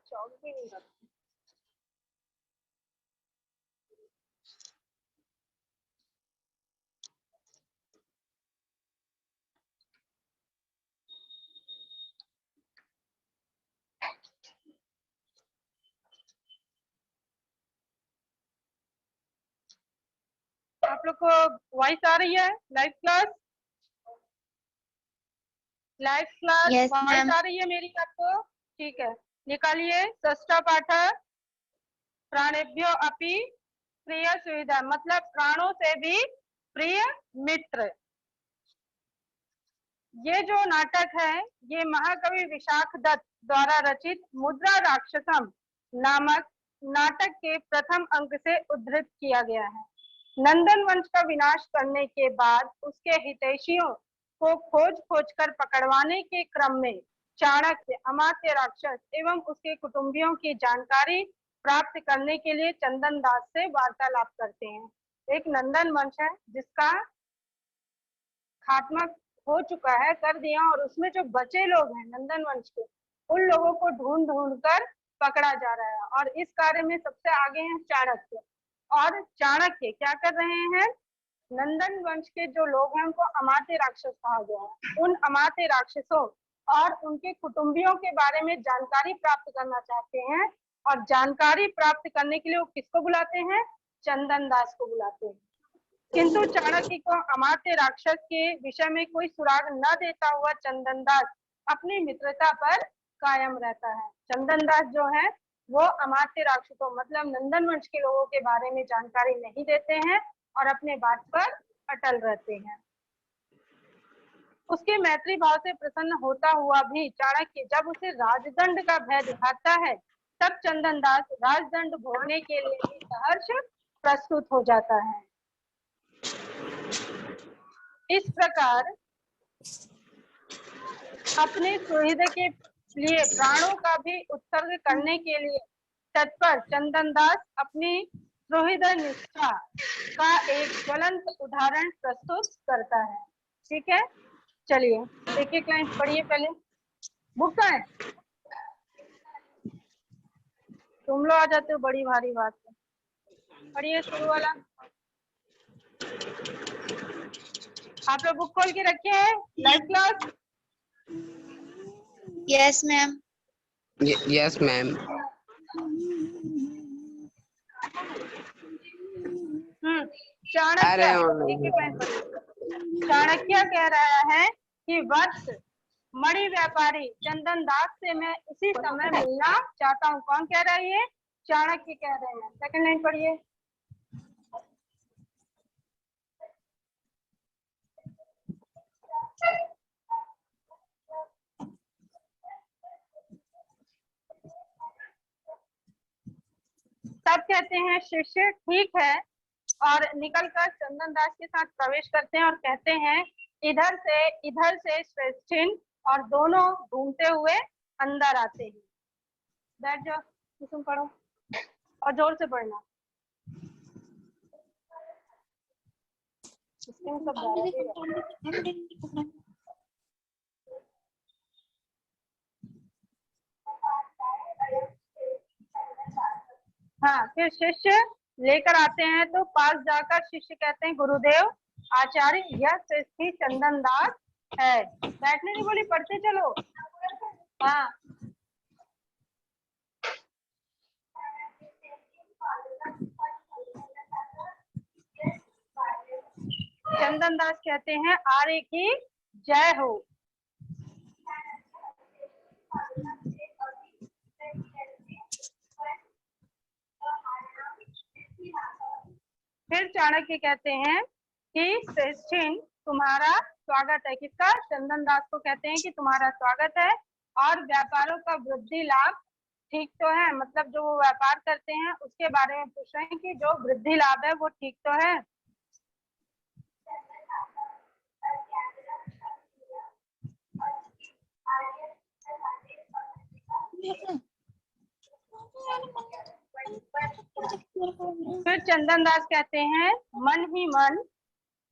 चौक भी नहीं रखते। आप लोग को वॉइस आ रही है? Live class Yes, voice ma'am. आ रही है मेरी आपको? ठीक है, निकालिए। षष्ठ पाठ प्राणेभ्यो अपि प्रिय सुविधा, मतलब प्राणों से भी प्रिय मित्र। ये जो नाटक है ये महाकवि विशाख दत्त द्वारा रचित मुद्रा राक्षसम नामक नाटक के प्रथम अंक से उद्धृत किया गया है। नंदन वंश का विनाश करने के बाद उसके हितैषियों को खोज खोज कर पकड़वाने के क्रम में चाणक्य अमात्य राक्षस एवं उसके कुटुंबियों की जानकारी प्राप्त करने के लिए चंदन दास से वार्तालाप करते हैं। एक नंदन वंश है जिसका खात्मा हो चुका है, कर दिया, और उसमें जो बचे लोग हैं नंदन वंश के, उन लोगों को ढूंढ ढूंढ कर पकड़ा जा रहा है। और इस कार्य में सबसे आगे हैं चाणक्य। और चाणक्य क्या कर रहे हैं? नंदन वंश के जो लोग हैं उनको अमात्य राक्षस कहा गया है। उन अमात्य राक्षसों और उनके कुटुंबियों के बारे में जानकारी प्राप्त करना चाहते हैं। और जानकारी प्राप्त करने के लिए वो किसको बुलाते हैं? चंदन दास को बुलाते हैं। किंतु चाणक्य को अमात्य राक्षस के विषय में कोई सुराग न देता हुआ चंदन दास अपनी मित्रता पर कायम रहता है। चंदन दास जो है वो अमात्य राक्षसों मतलब नंदन वंश के लोगों के बारे में जानकारी नहीं देते हैं और अपने बात पर अटल रहते हैं। उसके मैत्री भाव से प्रसन्न होता हुआ भी चाणक्य जब उसे राजदंड का भय दिखाता है तब चंदन दास राजदंड भोगने के लिए भी सहर्ष प्रस्तुत हो जाता है। इस प्रकार अपने सुहृद के लिए प्राणों का भी उत्सर्ग करने के लिए तत्पर चंदन दास अपनी सुहृद निष्ठा का एक ज्वलंत उदाहरण प्रस्तुत करता है। ठीक है, चलिए एक एक लाइन पढ़िए। पहले बुक का है, तुम लोग आ जाते हो, बड़ी भारी बात है। पढ़िए शुरू वाला। आप लोग बुक खोल के रखे हैं? Live class? Yes, ma'am. Yes, ma'am. Chanakya एक एक लाइन पढ़िए। चाणक्य कह रहा है कि वत्स मणि व्यापारी चंदन दास से मैं इसी समय मिलना चाहता हूँ। कौन कह रहा है ये? चाणक्य कह रहे हैं। सेकंड लाइन पढ़िए। तब कहते हैं शिष्य ठीक है, और निकलकर चंदन दास के साथ प्रवेश करते हैं और कहते हैं इधर से श्रेष्ठिन, और दोनों घूमते हुए अंदर आते हैं। बैठ जाओ, तुम पढ़ो और जोर से पढ़ना। हाँ, फिर शिष्य लेकर आते हैं तो पास जाकर शिष्य कहते हैं गुरुदेव आचार्य यह श्रेष्ठी चंदन दास है। बैठने नहीं बोली, पढ़ते चलो। हाँ, चंदन दास कहते हैं आर्य की जय हो। फिर चाणक्य कहते हैं कि श्रेष्ठिन तुम्हारा स्वागत है। किसका? चंदन दास को कहते हैं कि तुम्हारा स्वागत है, और व्यापारों का वृद्धि लाभ ठीक तो है, मतलब जो वो व्यापार करते हैं उसके बारे में पूछ रहे हैं कि जो वृद्धि लाभ है वो ठीक तो है। फिर चंदन दास कहते हैं मन ही मन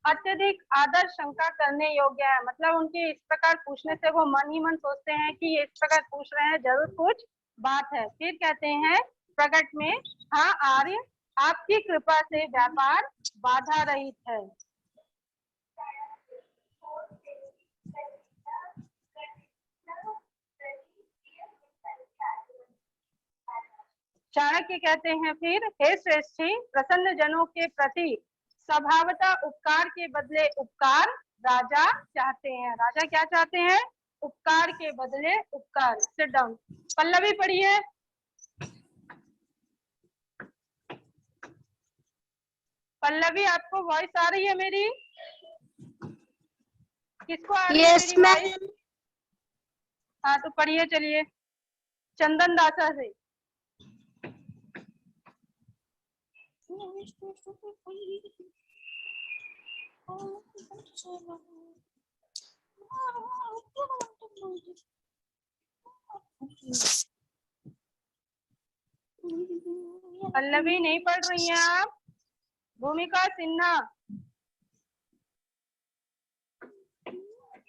अत्यधिक आदर शंका करने योग्य है, मतलब उनके इस प्रकार पूछने से वो मन ही मन सोचते हैं कि ये इस प्रकार पूछ रहे हैं, जरूर कुछ बात है। फिर कहते हैं प्रकट में, हाँ आर्य, आपकी कृपा से व्यापार बाधा रहित है। चाणक्य कहते हैं फिर, हे श्रेष्ठी, प्रसन्न जनों के प्रति स्वभावतः उपकार के बदले उपकार राजा चाहते हैं। राजा क्या चाहते हैं? उपकार के बदले उपकार। Sit down. पल्लवी पढ़िए। पल्लवी, आपको वॉइस आ रही है मेरी? किसको आ रही है मेरी वॉइस? हाँ तो पढ़िए, चलिए चंदन दासा से। पल्लवी नहीं पढ़ रही हैं आप? भूमिका सिन्हा,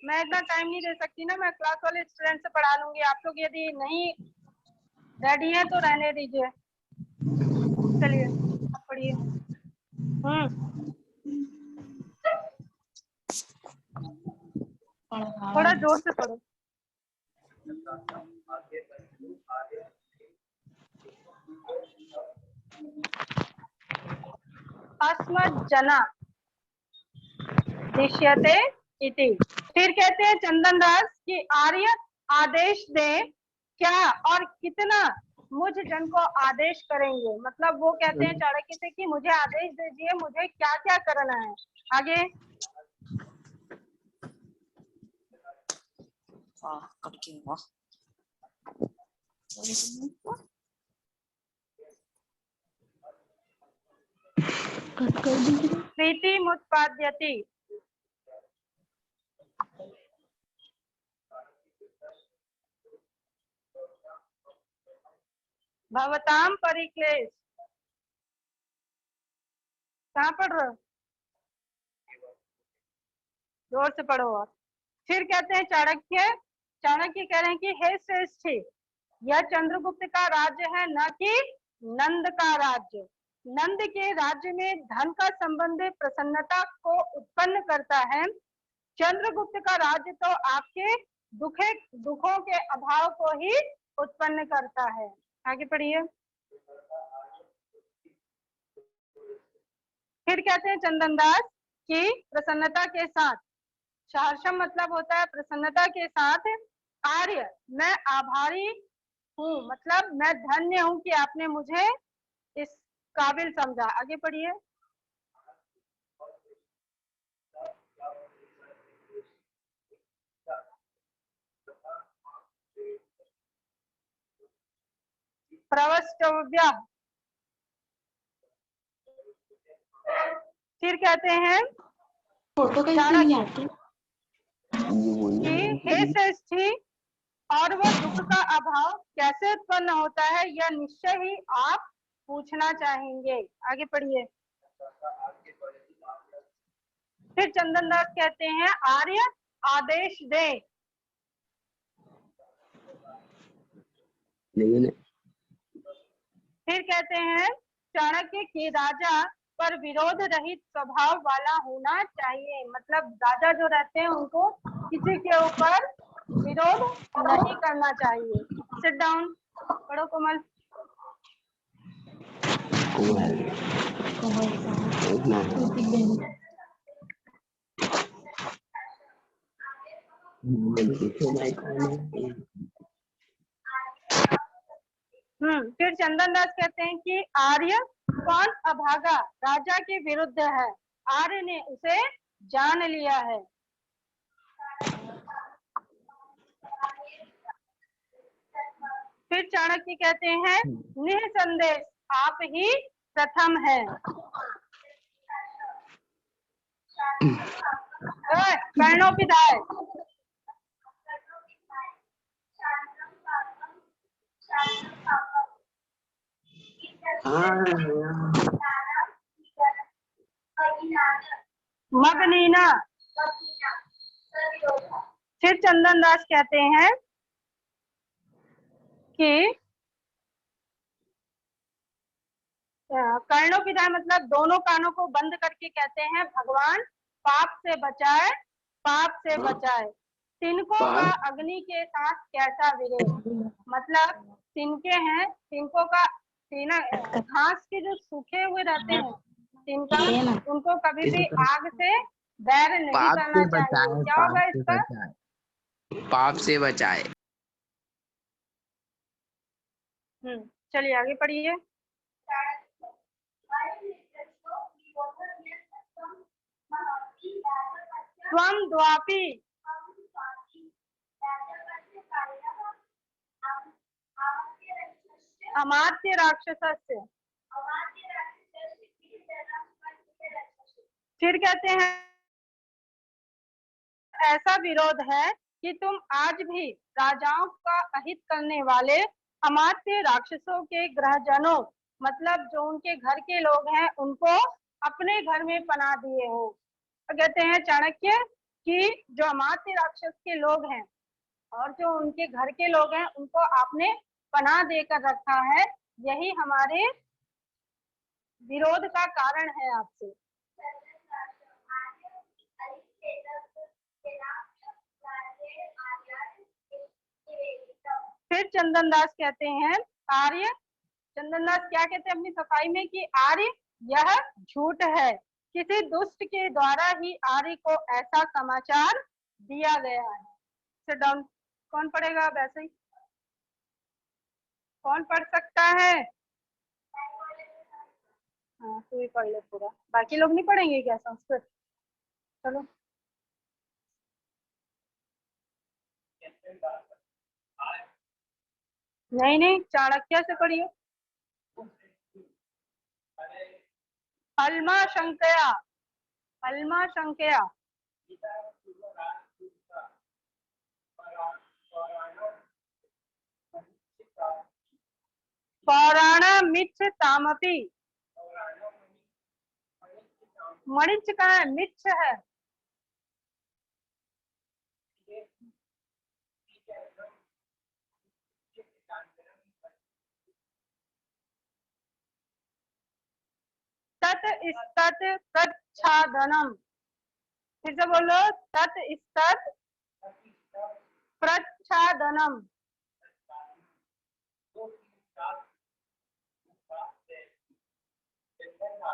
मैं इतना टाइम नहीं दे सकती ना, मैं क्लास वाले स्टूडेंट से पढ़ा लूंगी। आप लोग यदि नहीं रेडी हैं तो रहने दीजिए। चलिए पढ़िए। थोड़ा जोर से पढ़ो। अस्मज्जना दृश्यते इति। फिर कहते हैं चंदन दास कि आर्य आदेश दे, क्या और कितना मुझ जन को आदेश करेंगे। मतलब वो कहते हैं चाणक्य से कि मुझे आदेश दीजिए, मुझे क्या क्या करना है। आगे प्रीति मुत्पाद्यति, भवताम परिक्लेश। कहाँ पढ़ रहे हो? जोर से पढ़ो। और फिर कहते हैं चाणक्य कह रहे हैं कि हे श्रेष्ठी, यह चंद्रगुप्त का राज्य है, न कि नंद का राज्य। नंद के राज्य में धन का संबंध प्रसन्नता को उत्पन्न करता है। चंद्रगुप्त का राज्य तो आपके दुखों के अभाव को ही उत्पन्न करता है। आगे पढ़िए। फिर कहते हैं चंदन दास कि प्रसन्नता के साथ, सहर्षम मतलब होता है प्रसन्नता के साथ, आर्य मैं आभारी हूँ, मतलब मैं धन्य हूँ कि आपने मुझे इस काबिल समझा। आगे पढ़िए। प्रवष्टव्य। फिर कहते हैं चाणक्य कि हे श्रेष्ठी, और वह दुख का अभाव कैसे उत्पन्न होता है, यह निश्चय ही आप पूछना चाहेंगे। आगे पढ़िए। फिर चंदन दास कहते हैं आर्य आदेश दे। फिर कहते हैं चाणक्य की राजा पर विरोध रहित स्वभाव वाला होना चाहिए। मतलब राजा जो रहते हैं उनको किसी के ऊपर विरोध नहीं करना चाहिए। Sit down. पढ़ो कोमल। फिर चंदन दास कहते हैं कि आर्य कौन अभागा राजा के विरुद्ध है, आर्य ने उसे जान लिया है। फिर चाणक्य कहते हैं निसंदेह आप ही प्रथम है। कर्णों पिधाय। मगनीना। फिर चंदन दास कहते हैं कि कर्णोपिधाय मतलब दोनों कानों को बंद करके कहते हैं भगवान पाप से बचाए, पाप से बचाए। तिनकों का अग्नि के साथ कैसा विरोध, मतलब तिनके हैं, तिनकों का तीना घास के जो सूखे हुए रहते हैं तिनका, उनको कभी भी आग से बैर नहीं पाप करना से चाहिए। बचाए, क्या पाप होगा से इसका? बचाए, पाप से बचाए। चलिए आगे पढ़िए। त्वं द्वापि अमात्य राक्षसस्य, फिर कहते हैं ऐसा विरोध है कि तुम आज भी राजाओं का अहित करने वाले अमात्य राक्षसों के ग्रहजनों, मतलब जो उनके घर के लोग हैं, उनको अपने घर में पनाह दिए हो। तो कहते हैं चाणक्य कि जो अमात्य राक्षस के लोग हैं और जो उनके घर के लोग हैं, उनको आपने पनाह देकर रखा है, यही हमारे विरोध का कारण है आपसे। फिर चंदन दास कहते हैं आर्य, चंदन दास क्या कहते हैं अपनी सफाई में कि आर्य यह झूठ है, किसी दुष्ट के द्वारा ही आर्य को ऐसा समाचार दिया गया है। Sit down. कौन पढ़ेगा अब ऐसे ही? कौन पढ़ सकता है? हाँ तू ही पढ़ ले पूरा, बाकी लोग नहीं पढ़ेंगे क्या संस्कृत? चलो नहीं नहीं, चाणक्य से पढ़िए। अल्मा शंकया, अल्मा शंकया। पौराणमिच्छ तामपि, मणिच्छ कहाँ है? मिच्छ है। तत् स्तत् प्रच्छादनम, फिर से बोलो, तत् स्तत् प्रच्छादनम।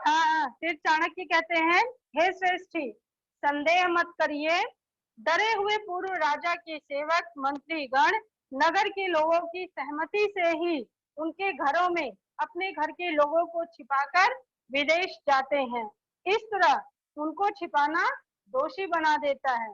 हाँ, फिर चाणक्य कहते हैं हे श्रेष्ठी, संदेह मत करिए, डरे हुए पूर्व राजा के सेवक मंत्री गण नगर के लोगों की सहमति से ही उनके घरों में अपने घर के लोगों को छिपाकर विदेश जाते हैं। इस तरह उनको छिपाना दोषी बना देता है।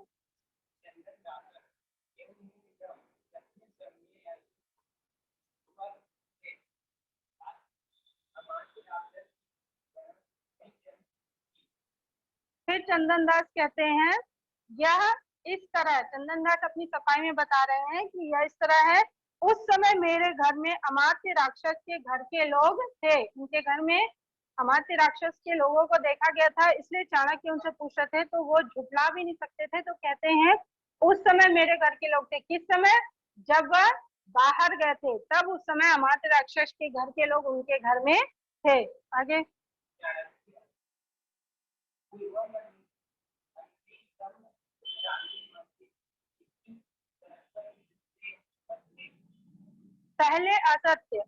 फिर चंदन दास कहते हैं यह इस तरह, चंदन दास अपनी सफाई में बता रहे हैं कि यह इस तरह है, उस समय मेरे घर में अमात्य राक्षस के घर के लोग थे, उनके घर में अमात्य राक्षस के लोगों को देखा गया था, इसलिए चाणक्य उनसे पूछ रहे थे, तो वो झुठला भी नहीं सकते थे, तो कहते हैं उस समय मेरे घर के लोग थे। किस समय? जब वह बाहर गए थे, तब उस समय अमात्य राक्षस के घर के लोग उनके घर में थे। आगे। पहले असत्य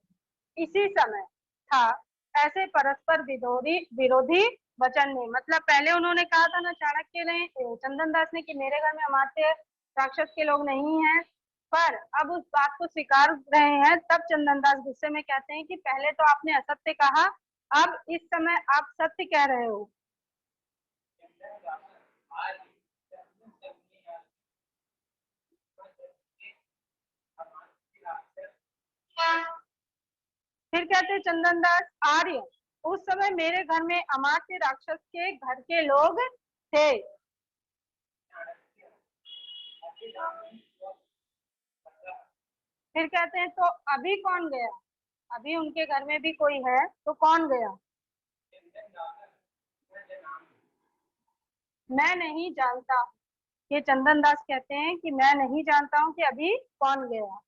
इसी समय था, ऐसे परस्पर विरोधी वचन में, मतलब पहले उन्होंने कहा था ना चाणक्य ने, चंदन दास ने, कि मेरे घर में अमात्य राक्षस के लोग नहीं हैं, पर अब उस बात को स्वीकार रहे हैं, तब चंदन दास गुस्से में कहते हैं कि पहले तो आपने असत्य कहा, अब इस समय आप सत्य कह रहे हो। फिर कहते चंदन दास आर्य, उस समय मेरे घर में अमात्य राक्षस के घर के लोग थे। फिर कहते हैं तो अभी कौन गया? अभी उनके घर में भी कोई है, तो कौन गया? मैं नहीं जानता। ये चंदन दास कहते हैं कि मैं नहीं जानता हूँ कि अभी कौन गया।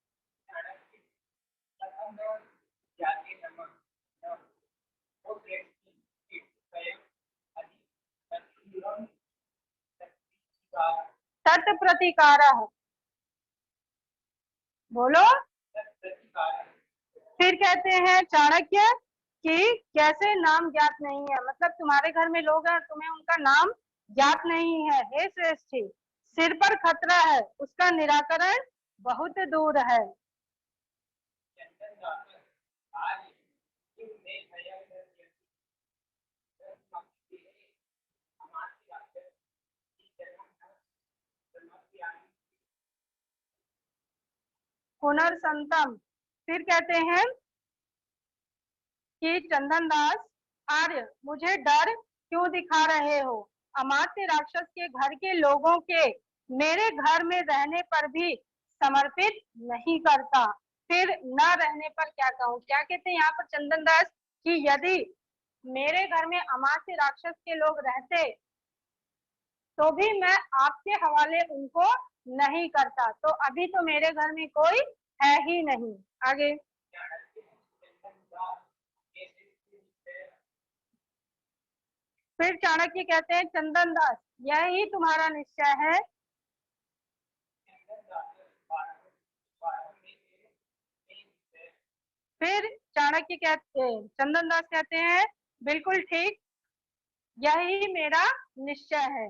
प्रतिकारः, बोलो। फिर कहते हैं चाणक्य कि कैसे नाम ज्ञात नहीं है, मतलब तुम्हारे घर में लोग हैं, तुम्हें उनका नाम ज्ञात नहीं है। हे श्रेष्ठी, सिर पर खतरा है, उसका निराकरण बहुत दूर है। पुनर्संतम, फिर कहते हैं कि चंदन दास आर्य, मुझे डर क्यों दिखा रहे हो? अमात्य राक्षस के घर के लोगों के मेरे घर में रहने पर भी समर्पित नहीं करता, फिर न रहने पर क्या कहूँ? क्या कहते हैं यहाँ पर चंदन दास कि यदि मेरे घर में अमात्य राक्षस के लोग रहते तो भी मैं आपके हवाले उनको नहीं करता, तो अभी तो मेरे घर में कोई है ही नहीं। आगे, फिर चाणक्य कहते हैं चंदन दास, यही तुम्हारा निश्चय है? फिर चाणक्य कहते हैं, चंदन दास कहते हैं बिल्कुल ठीक, यही मेरा निश्चय है।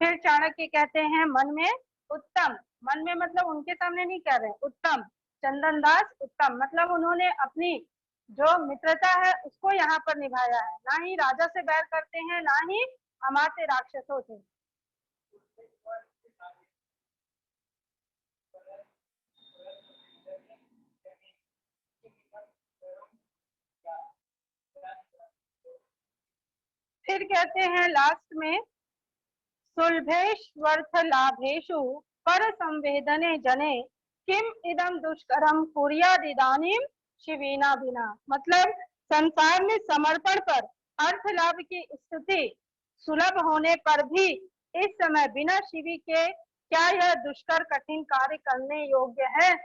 फिर चाणक्य कहते हैं मन में उत्तम, मन में मतलब उनके सामने नहीं कह रहे, उत्तम, चंदन दास उत्तम, मतलब उन्होंने अपनी जो मित्रता है उसको यहाँ पर निभाया है, ना ही राजा से बैर करते हैं, ना ही अमात्य राक्षसों से। फिर कहते हैं लास्ट में, सुलभेश्वर्थ लाभेषु पर संवेदने जने किम इदम दुष्करम कुर्यादिदानीम शिवीना बिना, मतलब संसार में समर्पण पर अर्थ लाभ की स्थिति सुलभ होने पर भी इस समय बिना शिवी के क्या यह दुष्कर कठिन कार्य करने योग्य है?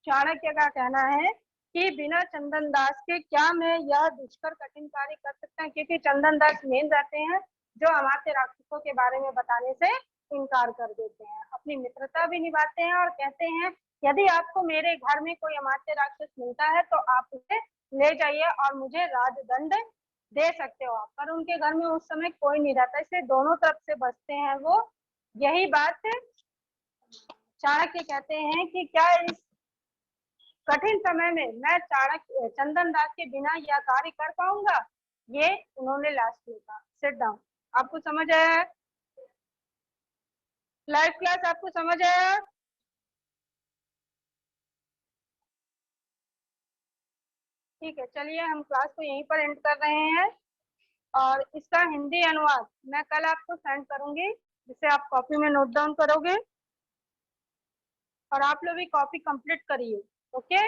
चाणक्य का कहना है कि बिना चंदन दास के क्या मैं यह दुष्कर कठिन कार्य कर सकता हूँ, क्योंकि चंदन दास मेन रहते हैं जो अमात्य राक्षसों के बारे में बताने से इनकार कर देते हैं, अपनी मित्रता भी निभाते हैं और कहते हैं यदि आपको मेरे घर में कोई अमात्य राक्षस मिलता है तो आप उसे ले जाइए और मुझे राजदंड दे सकते हो आप, पर उनके घर में उस समय कोई नहीं रहता, इसलिए दोनों तरफ से बचते हैं वो। यही बात चाणक्य कहते हैं कि क्या इस कठिन समय में मैं चाणक्य चंदन दास के बिना यह कार्य कर पाऊंगा? ये उन्होंने लास्ट में कहा। Sit down. आपको समझ आया? लाइव क्लास आपको समझ आया? ठीक है, चलिए हम क्लास को यहीं पर एंड कर रहे हैं और इसका हिंदी अनुवाद मैं कल आपको सेंड करूंगी, जिसे आप कॉपी में नोट डाउन करोगे और आप लोग भी कॉपी कंप्लीट करिए। ओके।